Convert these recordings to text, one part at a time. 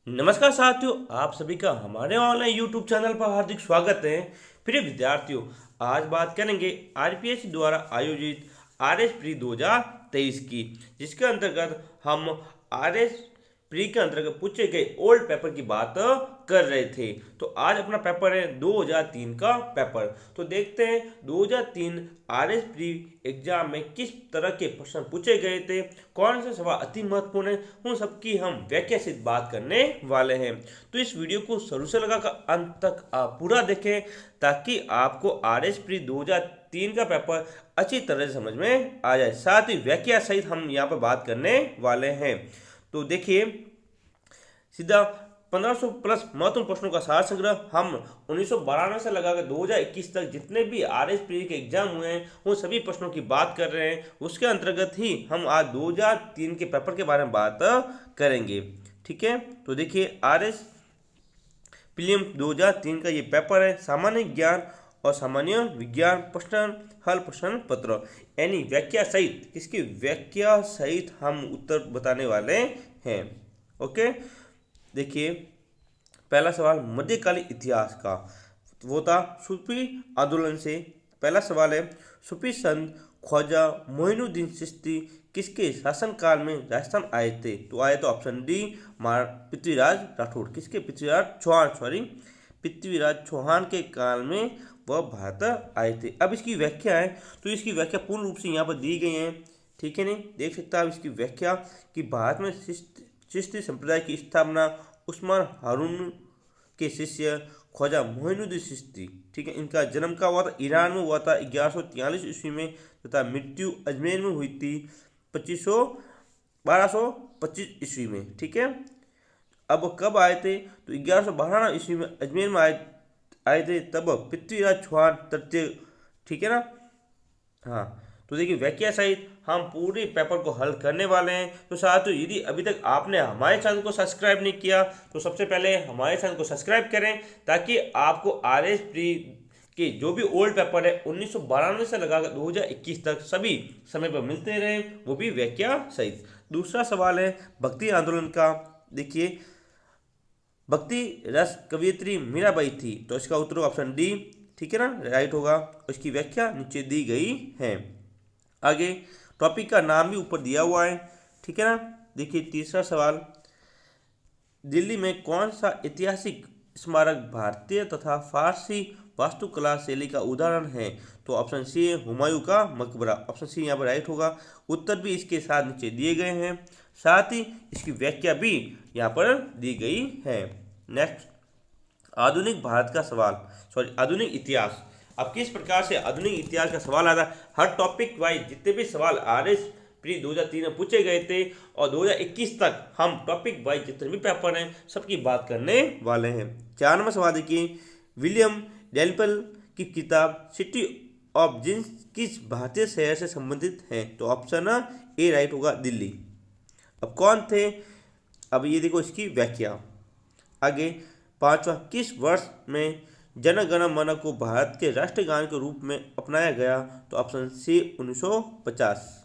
नमस्कार साथियों, आप सभी का हमारे ऑनलाइन यूट्यूब चैनल पर हार्दिक स्वागत है। प्रिय विद्यार्थियों, आज बात करेंगे आरपीएससी द्वारा आयोजित आरएस प्री 2023 की, जिसके अंतर्गत हम आरएस प्री के अंतर्गत पूछे गए ओल्ड पेपर की बात कर रहे थे। तो आज अपना पेपर है 2003 का पेपर। तो देखते हैं 2003 आरएस प्री एग्जाम में किस तरह के प्रश्न पूछे गए थे, कौन से सवाल अति महत्वपूर्ण है, उन सबकी हम व्याख्या से बात करने वाले हैं। तो इस वीडियो को शुरू से लगाकर अंत तक आप पूरा देखें, ताकि आपको आरएस प्री 2003 का पेपर अच्छी तरह से समझ में आ जाए। साथ ही व्याख्या सहित हम यहाँ पर बात करने वाले हैं। तो देखिए, सीधा 1500 प्लस महत्वपूर्ण प्रश्नों का सार संग्रह हम 1992 से लगाकर 2021 तक जितने भी आरएस प्री के एग्जाम हुए हैं उन सभी प्रश्नों की बात कर रहे हैं। उसके अंतर्गत ही हम आज 2003 के पेपर के बारे में बात करेंगे। ठीक है, तो देखिए आरएस प्रीलिम 2003 का ये पेपर है। सामान्य ज्ञान और सामान्य विज्ञान प्रश्न हल प्रश्न पत्र, यानी व्याख्या सहित, किसकी व्याख्या सहित हम उत्तर बताने वाले हैं। ओके, देखिए पहला सवाल मध्यकालीन इतिहास का, वो था सूफी आंदोलन से। पहला सवाल है, सूफी संत ख्वाजा मोइनुद्दीन चिश्ती किसके शासनकाल में राजस्थान आए थे? तो आए तो ऑप्शन डी पृथ्वीराज राठौड़। किसके? पृथ्वीराज चौहान, सॉरी, पृथ्वीराज चौहान के काल में वह भारत आए थे। अब इसकी व्याख्या है, तो इसकी व्याख्या पूर्ण रूप से यहाँ पर दी गई है। ठीक है, नहीं देख सकता आप इसकी व्याख्या कि भारत में चिश्ती संप्रदाय की स्थापना उस्मान हारून के शिष्य ख्वाजा मोइनुद्दीन चिश्ती, ठीक है, इनका जन्म का हुआ था, ईरान में हुआ था 1143 ईस्वी में, तथा मृत्यु अजमेर में हुई थी 1225 ईस्वी में। ठीक है, अब कब आए थे? तो 1112 ईस्वी में अजमेर में आए थे, तब पृथ्वीराज चौहान तृतीय। ठीक है ना। हाँ, तो देखिए व्याख्या सहित हम पूरे पेपर को हल करने वाले हैं। तो साथियों, यदि अभी तक आपने हमारे चैनल को सब्सक्राइब नहीं किया तो सबसे पहले हमारे चैनल को सब्सक्राइब करें, ताकि आपको आरएस प्री के जो भी ओल्ड पेपर है 1992 से लगाकर 2021 तक सभी समय पर मिलते रहे, वो भी व्याख्या सहित। दूसरा सवाल है भक्ति आंदोलन का। देखिए, भक्ति रस कवियत्री मीराबाई थी, तो इसका उत्तर ऑप्शन डी, ठीक है ना, राइट होगा। इसकी व्याख्या नीचे दी गई है। आगे टॉपिक का नाम भी ऊपर दिया हुआ है। ठीक है ना। देखिए तीसरा सवाल, दिल्ली में कौन सा ऐतिहासिक स्मारक भारतीय तथा फारसी वास्तुकला शैली का उदाहरण है? तो ऑप्शन सी है हुमायूं का मकबरा। ऑप्शन सी यहाँ पर राइट होगा। उत्तर भी इसके साथ नीचे दिए गए हैं, साथ ही इसकी व्याख्या भी यहाँ पर दी गई है। नेक्स्ट, आधुनिक भारत का सवाल, सॉरी आधुनिक इतिहास। अब किस प्रकार से आधुनिक इतिहास का सवाल आता है, हर टॉपिक वाइज जितने भी सवाल आरएस प्री 2003 में पूछे गए थे और 2021 तक हम टॉपिक वाइज जितने भी पेपर हैं सबकी बात करने वाले हैं। 4 नंबर सवाल देखिए, विलियम डेलपल की किताब सिटी ऑफ जिन्स किस भारतीय शहर से संबंधित है? तो ऑप्शन ए राइट होगा, दिल्ली। अब कौन थे? अब ये देखो इसकी व्याख्या। आगे पांचवा, किस वर्ष में जन गण मन को भारत के राष्ट्रगान के रूप में अपनाया गया? तो ऑप्शन सी 1950।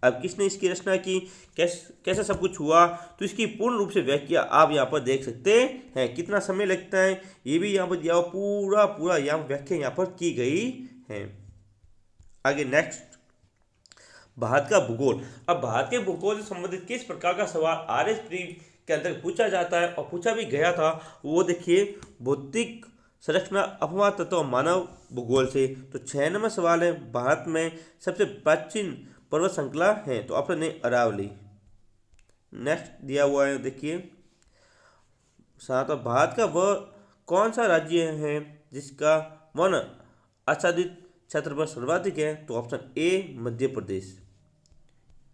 अब किसने इसकी रचना की, कैसे सब कुछ हुआ? तो इसकी पूर्ण रूप से व्याख्या आप यहाँ पर देख सकते हैं। कितना समय लगता है ये भी यहाँ पर दिया हुआ, पूरा पूरा यहाँ व्याख्या यहाँ पर की गई है। आगे नेक्स्ट, भारत का भूगोल। अब भारत के भूगोल से संबंधित किस प्रकार का सवाल आरएस प्री के अंतर्गत पूछा जाता है और पूछा भी गया था, वो देखिए, भौतिक संरचना, अपवाद तत्व और मानव भूगोल से। तो 6 नंबर सवाल है, भारत में सबसे प्राचीन पर्वत श्रृंखला है? तो ऑप्शन ए अरावली। नेक्स्ट दिया हुआ है, देखिए साथ, भारत का वह कौन सा राज्य है जिसका वन आच्छादित क्षेत्रफल सर्वाधिक है? तो ऑप्शन ए मध्य प्रदेश।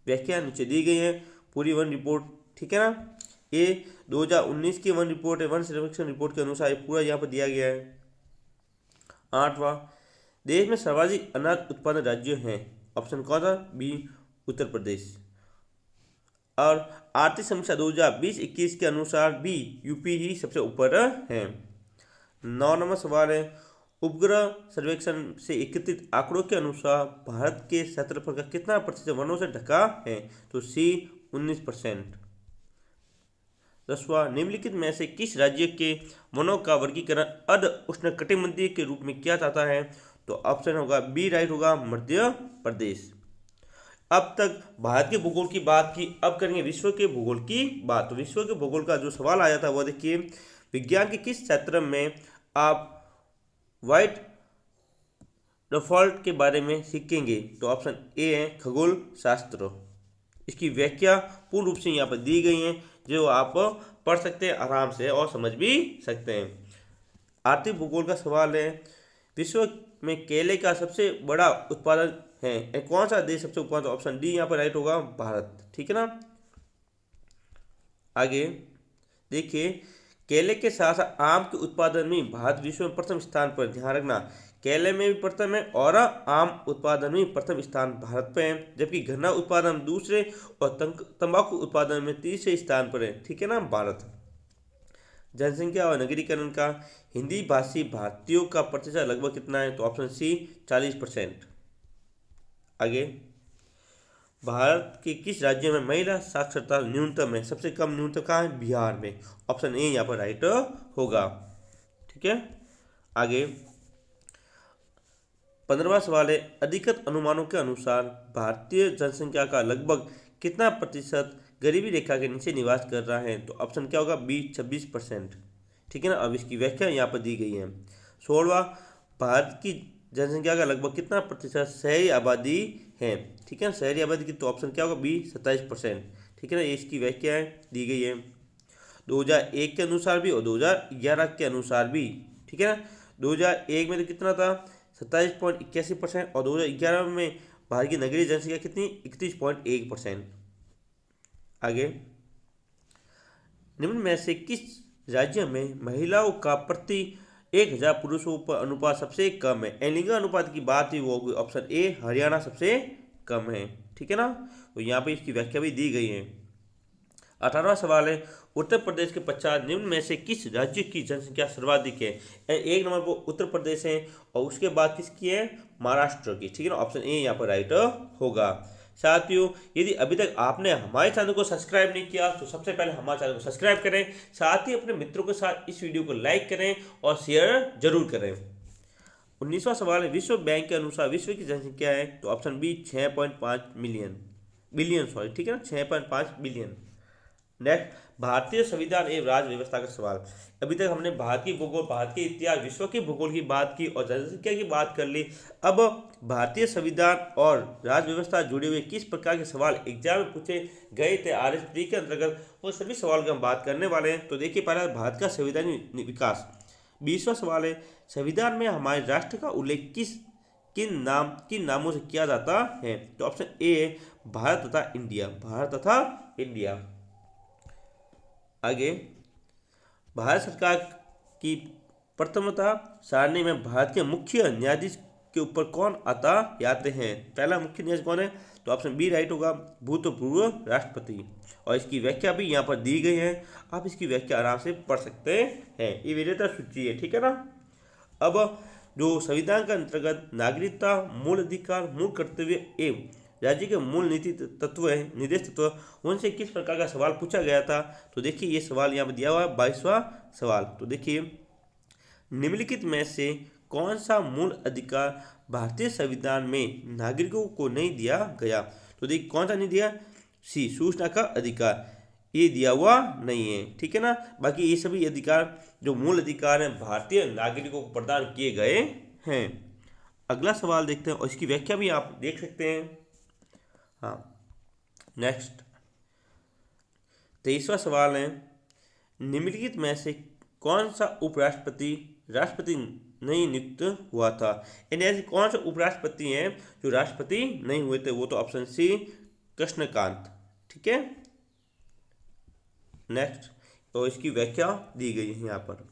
व्याख्या नीचे दी गई है, पूरी वन रिपोर्ट, ठीक है ना। ये 2019 की वन रिपोर्ट है, वन सर्वेक्षण रिपोर्ट के अनुसार पूरा यहाँ पर दिया गया है। 8वां, देश में सर्वाधिक अनाज उत्पादन राज्य हैं? ऑप्शन कौन था? बी उत्तर प्रदेश। और आर्थिक समीक्षा 2020-21 के अनुसार भी यूपी ही सबसे ऊपर है। 9 नंबर सवाल है, उपग्रह सर्वेक्षण से एकत्रित आंकड़ों के अनुसार भारत के क्षेत्रफल का कितना प्रतिशत वनों से ढका है? तो सी 19%। 10वां, निम्नलिखित में से किस राज्य के वनों का वर्गीकरण अर्ध उष्णकटिबंधीय के रूप में किया जाता है? तो ऑप्शन होगा बी राइट होगा मध्य प्रदेश। अब तक भारत के भूगोल की बात की, अब करेंगे विश्व के भूगोल की बात। तो विश्व के भूगोल का जो सवाल आया था वो देखिए, विज्ञान के किस क्षेत्र में आप व्हाइट डफॉल्ट के बारे में सीखेंगे? तो ऑप्शन ए है खगोल शास्त्र। इसकी व्याख्या पूर्ण रूप से यहाँ पर दी गई है, जो आप पढ़ सकते हैं आराम से और समझ भी सकते हैं। आर्थिक भूगोल का सवाल है, विश्व में केले का सबसे बड़ा उत्पादन है कौन सा देश सबसे उत्पादन? ऑप्शन डी यहाँ पर राइट होगा भारत। ठीक है ना। आगे देखिए, केले के साथ साथ आम के उत्पादन में भारत विश्व में प्रथम स्थान पर, ध्यान रखना, केले में भी प्रथम है और आम उत्पादन में प्रथम स्थान भारत पे है, जबकि गन्ना उत्पादन दूसरे और तंबाकू उत्पादन में तीसरे स्थान पर है। ठीक है ना, भारत। जनसंख्या और नगरीकरण का हिंदी भाषी भारतीयों का प्रतिशत लगभग कितना है? तो ऑप्शन सी 40%। आगे, भारत के किस राज्य में महिला साक्षरता न्यूनतम है? सबसे कम न्यूनतम कहाँ है? बिहार में। ऑप्शन ए यहाँ पर राइट होगा। ठीक है। आगे 15वां सवाल है, अधिकृत अनुमानों के अनुसार भारतीय जनसंख्या का लगभग कितना प्रतिशत गरीबी रेखा के नीचे निवास कर रहा है? तो ऑप्शन क्या होगा? बी 26%। ठीक है ना। अब इसकी व्याख्या यहाँ पर दी गई है। 16वां, भारत की जनसंख्या का लगभग कितना प्रतिशत शहरी आबादी है? ठीक है ना, शहरी आबादी की। तो ऑप्शन क्या होगा? बी 27%। ठीक है ना, इसकी व्याख्या दी गई है 2001 के अनुसार भी और 2011 के अनुसार भी। ठीक है ना, 2001 में तो कितना था? 27.81% और 2011 में भारत की नगरीय जनसंख्या कितनी? 31.1%। आगे, निम्न में से किस राज्य में महिलाओं का प्रति 1000 पुरुषों पर अनुपात सबसे कम है? लिंग अनुपात की बात ही वो होगी। ऑप्शन ए हरियाणा सबसे कम है। ठीक है ना, तो यहाँ पे इसकी व्याख्या भी दी गई है। 18वां सवाल है, उत्तर प्रदेश के पश्चात निम्न में से किस राज्य की जनसंख्या सर्वाधिक है? एक नंबर पर उत्तर प्रदेश है और उसके बाद किसकी है? महाराष्ट्र की। ठीक है ना, ऑप्शन ए यहाँ पर राइट होगा। साथियों, यदि अभी तक आपने हमारे चैनल को सब्सक्राइब नहीं किया तो सबसे पहले हमारे चैनल को सब्सक्राइब करें, साथ ही अपने मित्रों के साथ इस वीडियो को लाइक करें और शेयर जरूर करें। 19वां सवाल है, विश्व बैंक के अनुसार विश्व की जनसंख्या है? तो ऑप्शन बी 6.5 बिलियन। ठीक है ना, 6.5 बिलियन। नेक्स्ट, भारतीय संविधान एवं राज्य व्यवस्था का सवाल। अभी तक हमने भारत की भूगोल, भारत के इतिहास, विश्व के भूगोल की बात की और जनसंख्या की बात कर ली। अब भारतीय संविधान और राज्य व्यवस्था जुड़े हुए किस प्रकार के सवाल एग्जाम में पूछे गए थे RS प्री के अंतर्गत, वो सभी सवाल की हम बात करने वाले हैं। तो देखिए, पहला भारत का संविधानी विकास। 20वां सवाल है, संविधान में हमारे राष्ट्र का उल्लेख किन नामों से किया जाता है? तो ऑप्शन ए है भारत तथा इंडिया। भारत तथा इंडिया। आगे, भारत सरकार की प्रथमता सारणी में भारत के मुख्य न्यायाधीश के ऊपर कौन आता आते हैं? पहला मुख्य न्यायाधीश कौन है? तो ऑप्शन बी राइट होगा भूतपूर्व राष्ट्रपति। और इसकी व्याख्या भी यहाँ पर दी गई है, आप इसकी व्याख्या आराम से पढ़ सकते हैं। ये विजेता सूची है। ठीक है ना। अब जो संविधान के अंतर्गत नागरिकता, मूल अधिकार, मूल कर्तव्य एवं राज्य के मूल नीति तत्व है, निर्देश तत्व, उनसे किस प्रकार का सवाल पूछा गया था? तो देखिए, ये सवाल यहाँ पर दिया हुआ है 22वां सवाल। तो देखिए, निम्नलिखित में से कौन सा मूल अधिकार भारतीय संविधान में नागरिकों को नहीं दिया गया? तो देखिए, कौन सा नहीं दिया? सी सूचना का अधिकार, ये दिया हुआ नहीं है। ठीक है ना, बाकी ये सभी अधिकार जो मूल अधिकार हैं भारतीय नागरिकों को प्रदान किए गए हैं। अगला सवाल देखते हैं और इसकी व्याख्या भी आप देख सकते हैं। हाँ, नेक्स्ट 23वां सवाल है, निम्नलिखित में से कौन सा उपराष्ट्रपति राष्ट्रपति नहीं नियुक्त हुआ था? यानी ऐसे कौन से उपराष्ट्रपति हैं जो राष्ट्रपति नहीं हुए थे? वो तो ऑप्शन सी कृष्णकांत। ठीक है। नेक्स्ट, तो इसकी व्याख्या दी गई है यहाँ पर।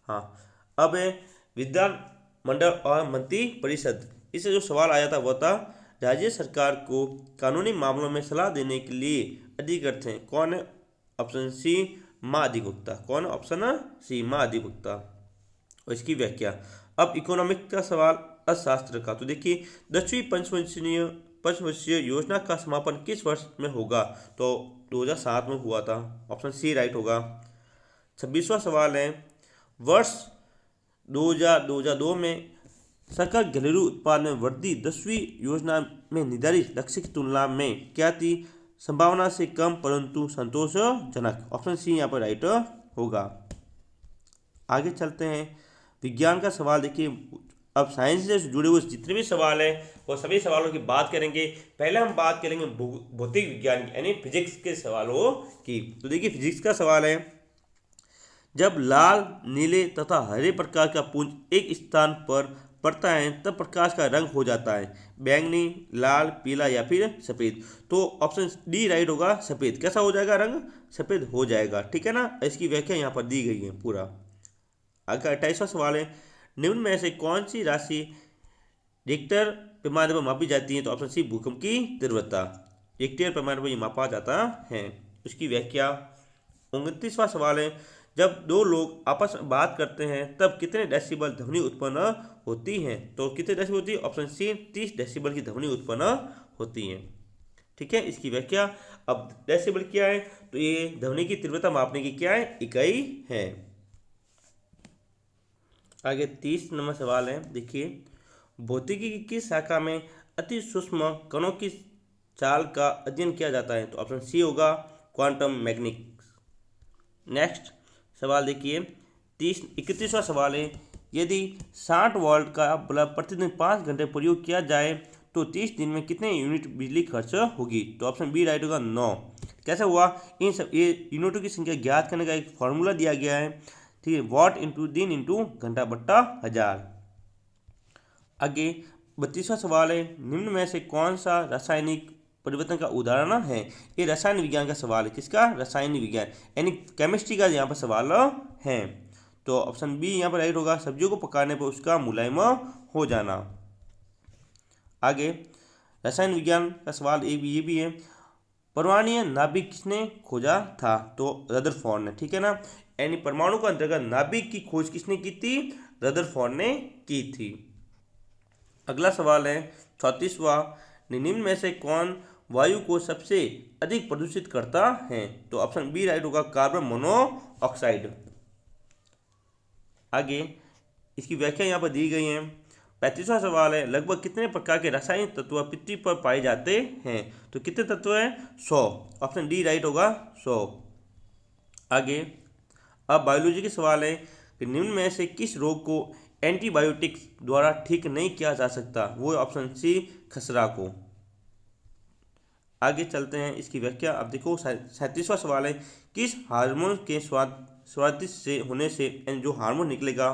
हाँ, अब है विधान मंडल और मंत्री परिषद। इससे जो सवाल आया था वो था, राज्य सरकार को कानूनी मामलों में सलाह देने के लिए अधिकृत हैं कौन है? ऑप्शन सी महाधिवक्ता। कौन? ऑप्शन सी महाधिवक्ता। और इसकी व्याख्या। अब इकोनॉमिक का सवाल, अर्थशास्त्र का। तो देखिए, दक्षिणी पंचवर्षीय योजना का समापन किस वर्ष में होगा? तो 2007 में हुआ था। ऑप्शन सी राइट होगा। 26वां सवाल है, वर्ष 2002 में सकल घरेलू उत्पाद में वृद्धि 10वीं योजना में निर्धारित लक्ष्य की तुलना में क्या थी? संभावना से कम परंतु संतोषजनक। ऑप्शन सी यहाँ पर राइट होगा। आगे चलते हैं, विज्ञान का सवाल देखिए। अब साइंस से जुड़े हुए जितने भी सवाल हैं वो सभी सवालों की बात करेंगे। पहले हम बात करेंगे भौतिक विज्ञान यानी फिजिक्स के सवालों की। तो देखिए फिजिक्स का सवाल है, जब लाल, नीले तथा हरे प्रकाश का पुंज एक स्थान पर पड़ता है तब प्रकाश का रंग हो जाता है बैंगनी, लाल, पीला या फिर सफ़ेद। तो ऑप्शन डी राइट होगा, सफ़ेद। कैसा हो जाएगा रंग? सफ़ेद हो जाएगा, ठीक है ना। इसकी व्याख्या यहाँ पर दी गई है पूरा। अगर 28वां सवाल है, निम्न में से कौन सी राशि रिक्टर पैमाने पर मापी जाती है? तो ऑप्शन सी भूकंप की तीव्रता। रिक्टर पैमाने पर मापा जाता है, उसकी व्याख्या। 29वां सवाल है, जब दो लोग आपस में बात करते हैं तब कितने डेसिबल ध्वनि उत्पन्न होती है? तो कितने डेसिबल होती है? ऑप्शन सी 30 डेसिबल की ध्वनि उत्पन्न होती है, ठीक है। इसकी व्याख्या। अब डेसिबल क्या है? तो ये ध्वनि की तीव्रता मापने की क्या है? इकाई है। आगे 30 नंबर सवाल है, देखिए। भौतिकी की किस शाखा में अति सूक्ष्म कणों की चाल का अध्ययन किया जाता है? तो ऑप्शन सी होगा, क्वांटम मैकेनिक्स। नेक्स्ट सवाल देखिए, 31वां सवाल है, यदि 60 वोल्ट का बल्ब प्रतिदिन 5 घंटे प्रयोग किया जाए तो 30 दिन में कितने यूनिट बिजली खर्च होगी? तो ऑप्शन बी राइट होगा, 9। कैसे हुआ? इन सब ये यूनिटों की संख्या ज्ञात करने का एक फॉर्मूला दिया गया है, ठीक है। वॉट इंटू दिन इंटू घंटा बट्टा 1000। आगे 32वां सवाल है, निम्न में से कौन सा रासायनिक परिवर्तन का उदाहरण है? ये रसायन विज्ञान का सवाल है। किसका? रसायन विज्ञान यानी केमिस्ट्री का यहाँ पर सवाल है। तो ऑप्शन बी यहाँ पर राइट होगा, सब्जियों को पकाने पर उसका मुलायम हो जाना। आगे रसायन विज्ञान का सवाल ये भी है, परमाणु नाभिक किसने खोजा था? तो रदरफोर्ड ने, ठीक है ना। यानी परमाणु के अंतर्गत नाभिक की खोज किसने की थी? रदरफोर्ड ने की थी। अगला सवाल है 34वां, निम्न में से कौन वायु को सबसे अधिक प्रदूषित करता है? तो ऑप्शन बी राइट होगा, कार्बन मोनोऑक्साइड। आगे इसकी व्याख्या यहाँ पर दी गई है। 35वां सवाल है, लगभग कितने प्रकार के रासायनिक तत्व पृथ्वी पर पाए जाते हैं? तो कितने तत्व हैं? 100। ऑप्शन डी राइट होगा, 100। आगे अब बायोलॉजी के सवाल है कि निम्न में से किस रोग को एंटीबायोटिक्स द्वारा ठीक नहीं किया जा सकता? वो ऑप्शन सी, खसरा को। आगे चलते हैं, इसकी व्याख्या। अब देखो 37वां सवाल है, किस हार्मोन के स्वादिष्ट से होने से जो हार्मोन निकलेगा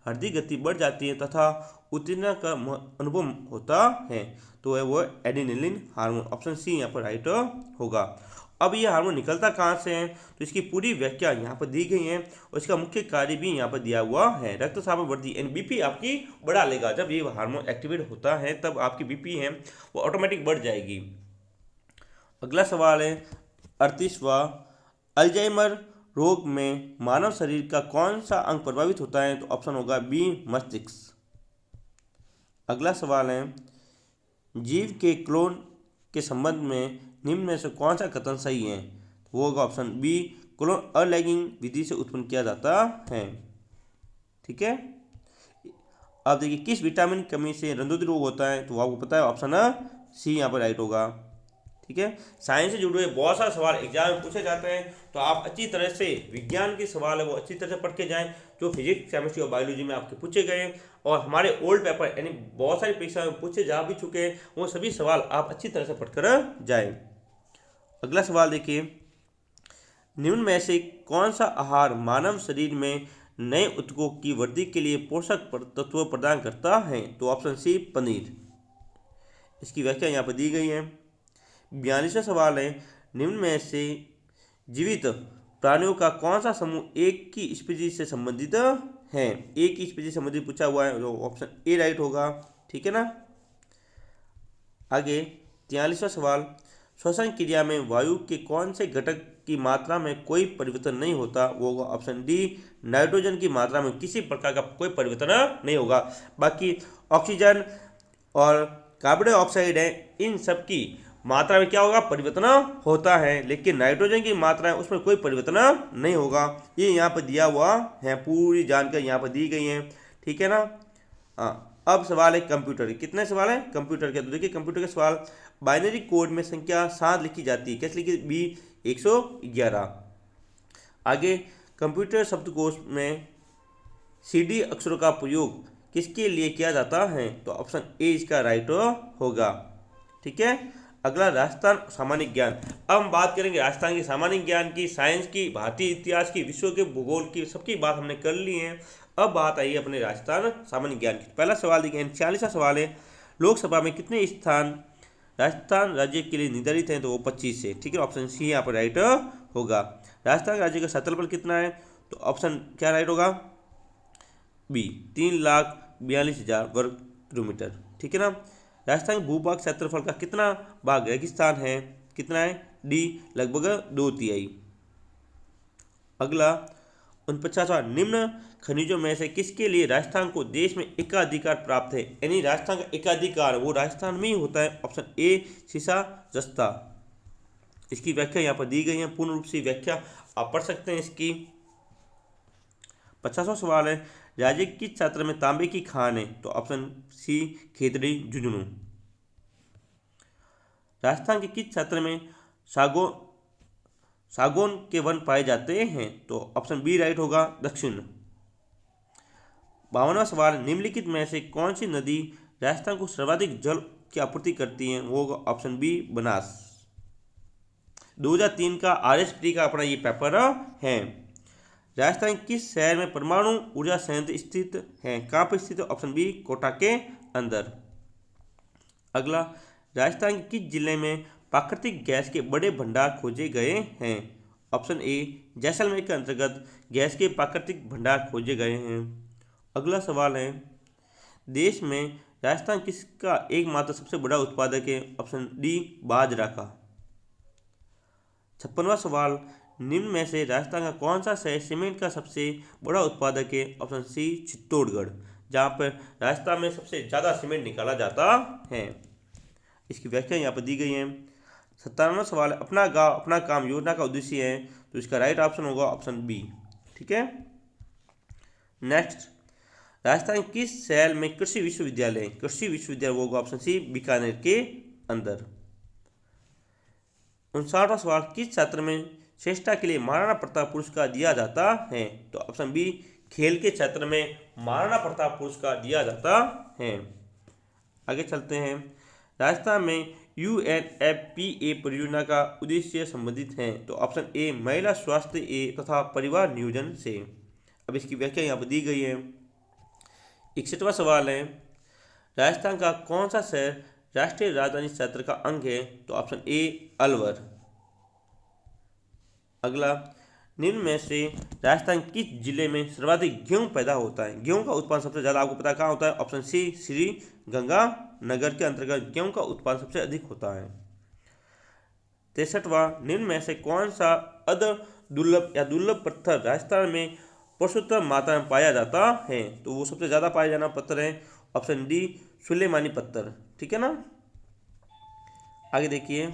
हृदय गति बढ़ जाती है तथा उत्तेजना का अनुभव होता है? तो है वो एड्रेनलिन हार्मोन। ऑप्शन सी यहाँ पर राइट होगा। अब ये हार्मोन निकलता कहाँ से है? तो इसकी पूरी व्याख्या यहाँ पर दी गई है और इसका मुख्य कार्य भी यहाँ पर दिया हुआ है। रक्तचाप वृद्धि यानी बीपी आपकी बढ़ा लेगा। जब ये हार्मोन एक्टिवेट होता है तब आपकी बीपी है वो ऑटोमेटिक बढ़ जाएगी। अगला सवाल है 38वां, अल्जाइमर रोग में मानव शरीर का कौन सा अंग प्रभावित होता है? तो ऑप्शन होगा बी, मस्तिष्क। अगला सवाल है, जीव के क्लोन के संबंध में निम्न में से कौन सा कथन सही है? वो होगा ऑप्शन बी, क्लोन अलैंगिक विधि से उत्पन्न किया जाता है, ठीक है। अब देखिए किस विटामिन की कमी से रंधोदरी रोग होता है? तो आपको पता है, ऑप्शन सी यहाँ पर राइट होगा, ठीक है। साइंस से जुड़े हुए बहुत सारे सवाल एग्जाम में पूछे जाते हैं, तो आप अच्छी तरह से विज्ञान के सवाल है वो अच्छी तरह से पढ़ के जाएं, जो फिजिक्स, केमिस्ट्री और बायोलॉजी में आपके पूछे गए और हमारे ओल्ड पेपर यानी बहुत सारी परीक्षा में पूछे जा भी चुके हैं, वो सभी सवाल आप अच्छी तरह से पढ़कर जाएं। अगला सवाल देखिए, निम्न में से कौन सा आहार मानव शरीर में नए ऊतकों की वृद्धि के लिए पोषक तत्व प्रदान करता है? तो ऑप्शन सी, पनीर। इसकी व्याख्या यहाँ पर दी गई है। 42वां सवाल है, निम्न में से जीवित प्राणियों का कौन सा समूह एक की स्पीशीज से संबंधित है? एक ही स्पीशीज से संबंधित पूछा हुआ है, तो ऑप्शन ए राइट होगा, ठीक है ना। आगे 43वां सवाल, श्वसन क्रिया में वायु के कौन से घटक की मात्रा में कोई परिवर्तन नहीं होता? वो होगा ऑप्शन डी, नाइट्रोजन की मात्रा में किसी प्रकार का कोई परिवर्तन नहीं होगा। बाकी ऑक्सीजन और कार्बन डाइऑक्साइड है, इन सब की मात्रा में क्या होगा, परिवर्तन होता है, लेकिन नाइट्रोजन की मात्रा है उसमें कोई परिवर्तन नहीं होगा। ये यहाँ पर दिया हुआ है, पूरी जानकारी यहाँ पर दी गई है, ठीक है ना। हाँ, अब सवाल है कंप्यूटर के। कितने सवाल है कंप्यूटर के? तो देखिए कंप्यूटर के सवाल, बाइनरी कोड में संख्या 7 लिखी जाती है, कैसे लिखी? B111। आगे कंप्यूटर शब्दकोश में CD अक्षरों का प्रयोग किसके लिए किया जाता है? तो ऑप्शन ए इसका राइट होगा, ठीक है। अगला राजस्थान सामान्य ज्ञान। अब हम बात करेंगे राजस्थान के सामान्य ज्ञान की, साइंस की, भारतीय इतिहास की, विश्व के भूगोल की, सबकी बात हमने कर ली है। अब बात आई है अपने राजस्थान सामान्य ज्ञान की। पहला सवाल देखिए 46वां सवाल है, लोकसभा में कितने स्थान राजस्थान राज्य के लिए निर्धारित हैं? तो वो 25 है, ठीक है। ऑप्शन सी यहाँ पर राइट होगा। राजस्थान राज्य का क्षेत्रफल कितना है? तो ऑप्शन क्या राइट होगा? बी 3,42,000 वर्ग किलोमीटर, ठीक है ना। राजस्थान के भूभाग क्षेत्रफल का कितना भाग रेगिस्तान है? कितना है? डी लगभग 2/3। अगला 49वां, निम्न खनिजों में से किसके लिए राजस्थान को देश में एकाधिकार प्राप्त है? यानी राजस्थान का एकाधिकार वो राजस्थान में ही होता है। ऑप्शन ए सीसा जस्ता। इसकी व्याख्या यहाँ पर दी गई है, पूर्ण रूप से व्याख्या आप पढ़ सकते हैं इसकी। 50वां सवाल है, राज्य किस क्षेत्र में तांबे की खान है? तो ऑप्शन सी खेतड़ी झुंझुनू। राजस्थान के किस क्षेत्र में सागौन के वन पाए जाते हैं? तो ऑप्शन बी राइट होगा, दक्षिण। 52वां सवाल, निम्नलिखित में से कौन सी नदी राजस्थान को सर्वाधिक जल की आपूर्ति करती है? वो होगा ऑप्शन बी बनास। 2003 का RSP का अपना ये पेपर है। राजस्थान किस शहर में परमाणु ऊर्जा संयंत्र स्थित है? कहाँ पर स्थित है? ऑप्शन बी कोटा के अंदर। अगला, राजस्थान के किस जिले में प्राकृतिक गैस के बड़े भंडार खोजे गए हैं? ऑप्शन ए जैसलमेर के अंतर्गत गैस के प्राकृतिक भंडार खोजे गए हैं। अगला सवाल है, देश में राजस्थान किसका एकमात्र सबसे बड़ा उत्पादक है? ऑप्शन डी बाजरा का। 56वां सवाल, निम्न में से राजस्थान का कौन सा शहर सीमेंट का सबसे बड़ा उत्पादक है? ऑप्शन सी चित्तौड़गढ़, जहाँ पर राजस्थान में सबसे ज़्यादा सीमेंट निकाला जाता है। इसकी व्याख्या यहाँ पर दी गई है। 57वां सवाल, अपना गांव अपना काम योजना का उद्देश्य है? तो इसका राइट ऑप्शन होगा ऑप्शन बी, ठीक है। नेक्स्ट, राजस्थान किस शहर में कृषि विश्वविद्यालय है? कृषि विश्वविद्यालय होगा ऑप्शन सी बीकानेर के अंदर। 59वां सवाल, किस क्षेत्र में श्रेष्ठता के लिए महाराणा प्रताप पुरस्कार दिया जाता है? तो ऑप्शन बी खेल के क्षेत्र में महाराणा प्रताप पुरस्कार दिया जाता है। आगे चलते हैं, राजस्थान में UNFPA परियोजना का उद्देश्य संबंधित है? तो ऑप्शन ए महिला स्वास्थ्य तथा परिवार नियोजन से। अब इसकी व्याख्या यहाँ पर दी गई है। 61वां सवाल है, राजस्थान का कौन सा शहर राष्ट्रीय राजधानी क्षेत्र का अंग है? तो ऑप्शन ए अलवर। अगला, निम्न में से राजस्थान किस जिले में सर्वाधिक गेहूं पैदा होता है? गेहूं का उत्पादन सबसे ज़्यादा आपको पता कहाँ होता है? ऑप्शन सी श्री गंगानगर के अंतर्गत गेहूं का उत्पादन सबसे अधिक होता है। 63वां, निम्न में से कौन सा दुर्लभ या दुर्लभ पत्थर राजस्थान में प्रशुद्ध मात्रा में पाया जाता है? तो वो सबसे ज़्यादा पाया जाना पत्थर है ऑप्शन डी सुलेमानी पत्थर, ठीक है ना। आगे देखिए,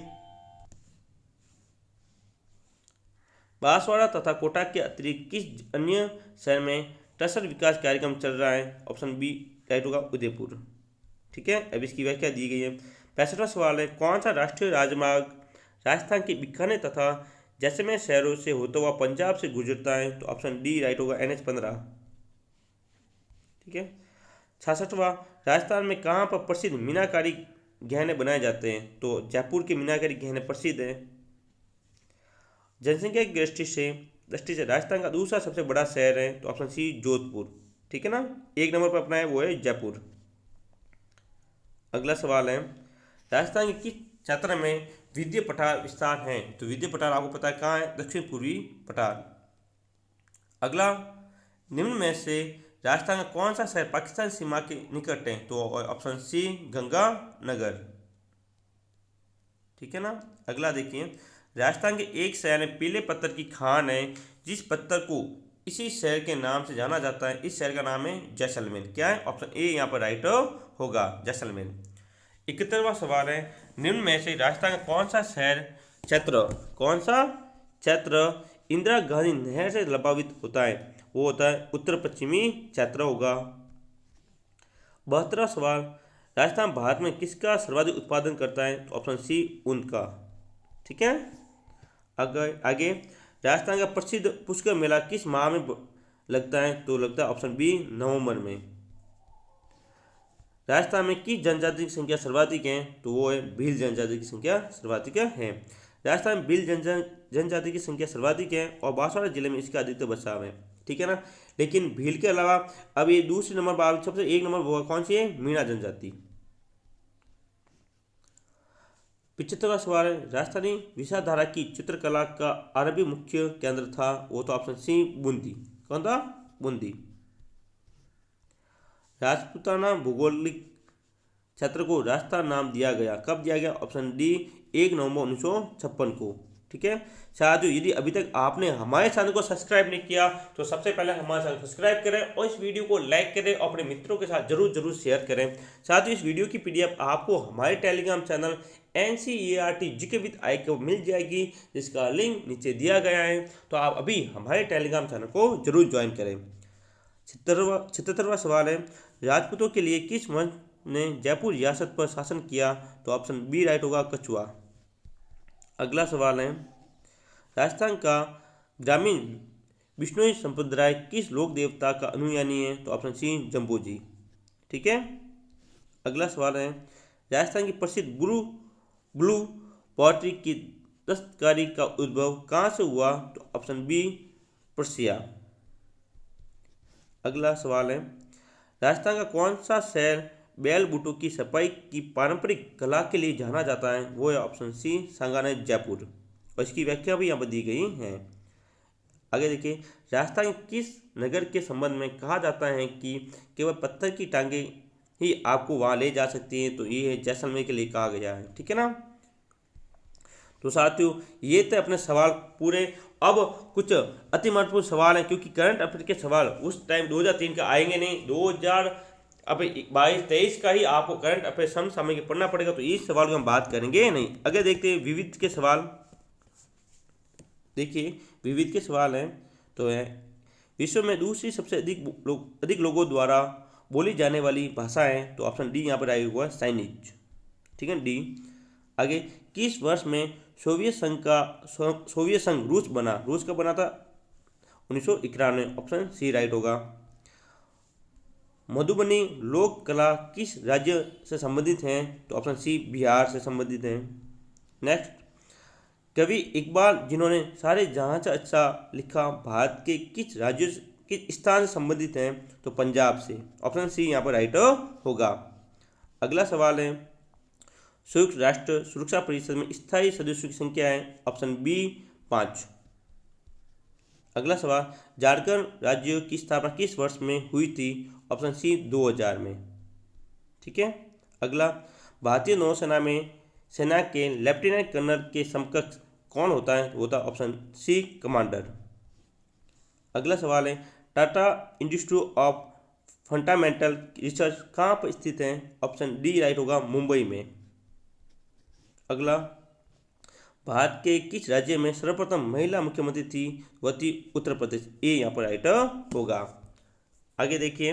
बांसवाड़ा तथा कोटा के अतिरिक्त किस अन्य शहर में क्लस्टर विकास कार्यक्रम चल रहा है? ऑप्शन बी राइट होगा उदयपुर, ठीक है। अब इसकी व्याख्या दी गई है। 65वां सवाल है, कौन सा राष्ट्रीय राजमार्ग राजस्थान के बीकानेर तथा जैसलमेर शहरों से होता हुआ पंजाब से गुजरता है? तो ऑप्शन डी राइट होगा NH15, ठीक है। 66वां, राजस्थान में कहाँ पर प्रसिद्ध मीनाकारी गहने बनाए जाते हैं? तो जयपुर के मीनाकारी गहने प्रसिद्ध हैं। जनसंख्या की दृष्टि से राजस्थान का दूसरा सबसे बड़ा शहर है? तो ऑप्शन सी जोधपुर, ठीक है ना। 1 नंबर पर अपना है वो है जयपुर। अगला सवाल है, राजस्थान के किस क्षेत्र में विद्या पठार विस्तार है? तो विद्या पठार आपको पता है कहाँ है? दक्षिण पूर्वी पठार। अगला, निम्न में से राजस्थान का कौन सा शहर पाकिस्तान सीमा के निकट है? तो ऑप्शन सी गंगानगर, ठीक है ना। अगला देखिए, राजस्थान के एक शहर में पीले पत्थर की खान है, जिस पत्थर को इसी शहर के नाम से जाना जाता है, इस शहर का नाम है जैसलमेर। क्या है? ऑप्शन ए यहाँ पर राइट होगा, जैसलमेर। 71वां सवाल है, निम्न में से राजस्थान का कौन सा क्षेत्र इंदिरा गांधी नहर से प्रभावित होता है? वो होता है उत्तर पश्चिमी क्षेत्र होगा। 72वां सवाल, राजस्थान भारत में किसका सर्वाधिक उत्पादन करता है? तो ऑप्शन सी ऊन का। ठीक है। आगे राजस्थान का प्रसिद्ध पुष्कर मेला किस माह में लगता है? तो लगता है ऑप्शन बी नवंबर में। राजस्थान में किस जनजाति की संख्या सर्वाधिक है? तो वो है भील जनजाति की संख्या सर्वाधिक है। राजस्थान में भील जनजाति की संख्या सर्वाधिक है और बांसवाड़ा जिले में इसका अधिकतर बसाव है। ठीक है ना। लेकिन भील के अलावा अब ये दूसरे नंबर पर सबसे एक नंबर वो कौन सी है? मीणा जनजाति। 75वां सवाल है, राजस्थानी विचारधारा की चित्रकला का अरबी मुख्य केंद्र था? वो तो ऑप्शन सी बूंदी। कौन था? बूंदी। राजपूताना भौगोलिक क्षेत्र को राजस्थान नाम दिया गया, कब दिया गया? ऑप्शन डी 1 नवंबर 1956 को। ठीक है। साथियों, यदि अभी तक आपने हमारे चैनल को सब्सक्राइब नहीं किया तो सबसे पहले हमारे चैनल को सब्सक्राइब करें और इस वीडियो को लाइक करें और अपने मित्रों के साथ जरूर शेयर करें। साथियों, इस वीडियो की पीडीएफ आपको हमारे Telegram channel NCERT GK with I को मिल जाएगी, जिसका लिंक नीचे दिया गया है। तो आप अभी हमारे टेलीग्राम चैनल को जरूर ज्वाइन करें। 77वां सवाल है, राजपूतों के लिए किस वंश ने जयपुर रियासत पर शासन किया? तो ऑप्शन बी राइट होगा, कछुआ। अगला सवाल है, राजस्थान का ग्रामीण बिश्नोई संप्रदाय किस लोक देवता का अनुयायी है? तो ऑप्शन सी जम्बूजी। ठीक है। अगला सवाल है, राजस्थान की प्रसिद्ध ब्लू पॉटरी की दस्तकारी का उद्भव कहाँ से हुआ? तो ऑप्शन बी पर्सिया। अगला सवाल है, राजस्थान का कौन सा शहर बैल बूटों की सफाई की पारंपरिक कला के लिए जाना जाता है? वो है ऑप्शन सी सांगानेर जयपुर, और इसकी व्याख्या भी यहाँ पर दी गई है। आगे देखिए, राजस्थान किस नगर के संबंध में कहा जाता है कि केवल पत्थर की टांगे ही आपको वहाँ ले जा सकती हैं? तो ये है जैसलमेर के लिए कहा गया है। ठीक है ना। तो साथियों, ये थे अपने सवाल पूरे। अब कुछ अति महत्वपूर्ण सवाल हैं, क्योंकि करंट अफेयर के सवाल उस टाइम 2003 का आएंगे नहीं, 2022-23 का ही आपको करंट अफेयर समसामयिक पढ़ना पड़ेगा। तो इस सवाल की हम बात करेंगे नहीं। अगर देखते हैं विविध के सवाल, देखिए विविध के सवाल हैं तो है, विश्व में दूसरी सबसे अधिक लोगों द्वारा बोली जाने वाली भाषा है? तो ऑप्शन डी यहाँ पर आया हुआ है, चाइनीज। ठीक है, डी। आगे, किस वर्ष में सोवियत संघ रूस बना? रूस कब बना था? 1991। ऑप्शन सी राइट होगा। मधुबनी लोक कला किस राज्य से संबंधित हैं? तो ऑप्शन सी बिहार से संबंधित हैं। नेक्स्ट, कवि इकबाल जिन्होंने सारे जहां से अच्छा लिखा भारत के किस राज्य किस स्थान से संबंधित हैं? तो पंजाब से। ऑप्शन सी यहाँ पर राइट होगा। अगला सवाल है, संयुक्त राष्ट्र सुरक्षा परिषद में स्थायी सदस्यों की संख्या है? Option B 5। अगला सवाल, झारखंड राज्य की स्थापना किस वर्ष में हुई थी? ऑप्शन सी 2000 में। ठीक है। अगला, भारतीय नौसेना में सेना के लेफ्टिनेंट कर्नल के समकक्ष कौन होता है? होता है ऑप्शन सी कमांडर। अगला सवाल है, Tata institute of fundamental research कहाँ पर स्थित है? ऑप्शन डी राइट होगा, मुंबई में। अगला, भारत के किस राज्य में सर्वप्रथम महिला मुख्यमंत्री थी? वह थी उत्तर प्रदेश। ए यहाँ पर राइट होगा। आगे देखिए,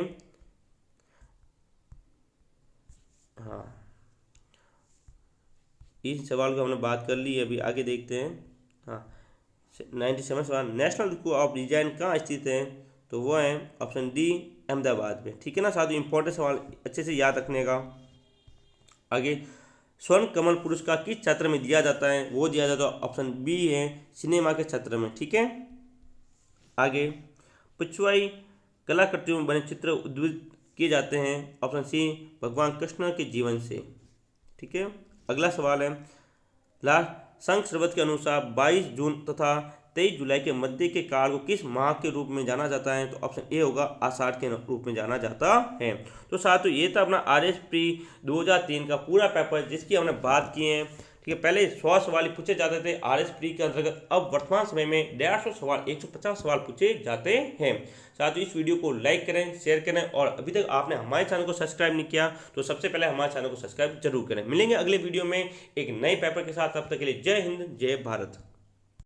हाँ, इस सवाल को हमने बात कर ली, अभी आगे देखते हैं। हाँ, 97 सवाल, नेशनल स्कूल ऑफ डिजाइन कहाँ स्थित है? तो वो है ऑप्शन डी अहमदाबाद में। ठीक है ना साथियों, इंपॉर्टेंट सवाल अच्छे से याद रखने का। आगे, स्वर्ण कमल पुरस्कार किस क्षेत्र में दिया जाता है? वो दिया जाता है ऑप्शन बी है, सिनेमा के क्षेत्र में। ठीक है। आगे, पिछवाई कलाकृतियों में बने चित्र उद्भिद किए जाते हैं? ऑप्शन सी भगवान कृष्ण के जीवन से। ठीक है। अगला सवाल है, संघ सर्वत के अनुसार 22 जून तथा 23 जुलाई के मध्य के काल को किस माह के रूप में जाना जाता है? तो ऑप्शन ए होगा, आषाढ़ के रूप में जाना जाता है। तो साथियों, ये था अपना RS प्री 2003 का पूरा पेपर, जिसकी हमने बात की है। ठीक है, पहले 100 सवाल ही पूछे जाते थे RS प्री के अंतर्गत, अब वर्तमान समय में 150 सवाल 150 सवाल पूछे जाते हैं। साथियों इस वीडियो को लाइक करें, शेयर करें, और अभी तक आपने हमारे चैनल को सब्सक्राइब नहीं किया तो सबसे पहले हमारे चैनल को सब्सक्राइब जरूर करें। मिलेंगे अगले वीडियो में एक नए पेपर के साथ, तब तक के लिए जय हिंद जय भारत।